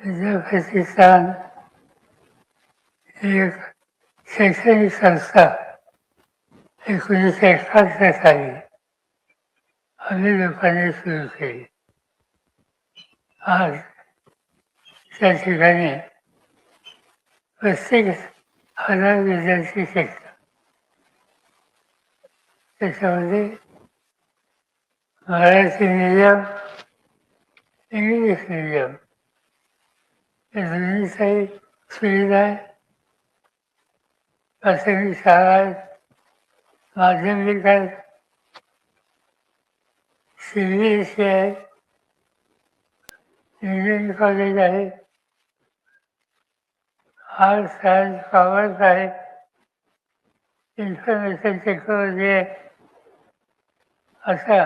विद्यापीठान एक शैक्षणिक संस्था 1971 साली आम्ही लोकांनी सुरू केली. आज त्या ठिकाणी 35,000 विद्यार्थी शिकतात. त्याच्यामध्ये मराठी मीडियम, इंग्लिश मीडियम या दोन्हीचाही सुविधा आहे. प्राथमिक शाळा आहेत, माध्यमिक आहेत, CBSE आहे, इंजिनिअरिंग कॉलेज आहे, आर्ट्स, सायन्स, कॉमर्स आहे, इन्फॉर्मेशन टेक्नॉलॉजी आहे. असा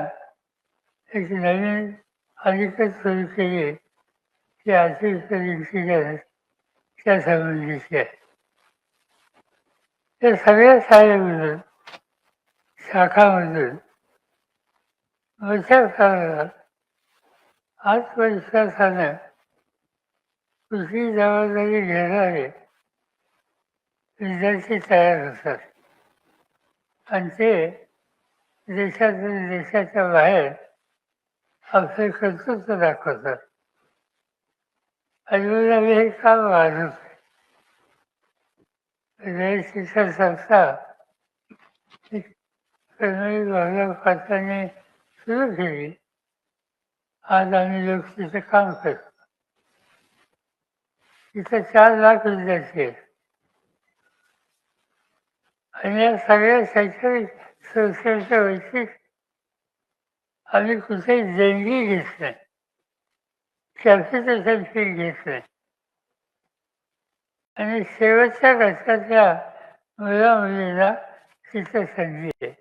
एक नवीन अलीकडे सुरू केली आहे की आर्टिफिशियल इंटेलिजन्स त्या संबंधीची आहे. या सगळ्या शाळेमधून, शाखामधून मोठ्या प्रमाणात आत्मविश्वासानं कुठली जबाबदारी घेणारे विद्यार्थी तयार होतात आणि ते देशाच्या बाहेर आपले कर्तृत्व दाखवतात. आणि म्हणून आम्ही हे काम वाढवतो. शिक्षण संस्था कर्मवीर पाटलांनी सुरू केली. आज आम्ही लोक तिथे काम करतो. तिथं 4 लाख विद्यार्थी आहेत आणि या सगळ्या शैक्षणिक संस्थेचं वैशिष्ट्य आम्ही कुठेही देणगी घेत नाही, कॅपिटेशन फी घेत नाही आणि शेवटच्या घटकातल्या मुला मुलींना तिथं संधी आहे.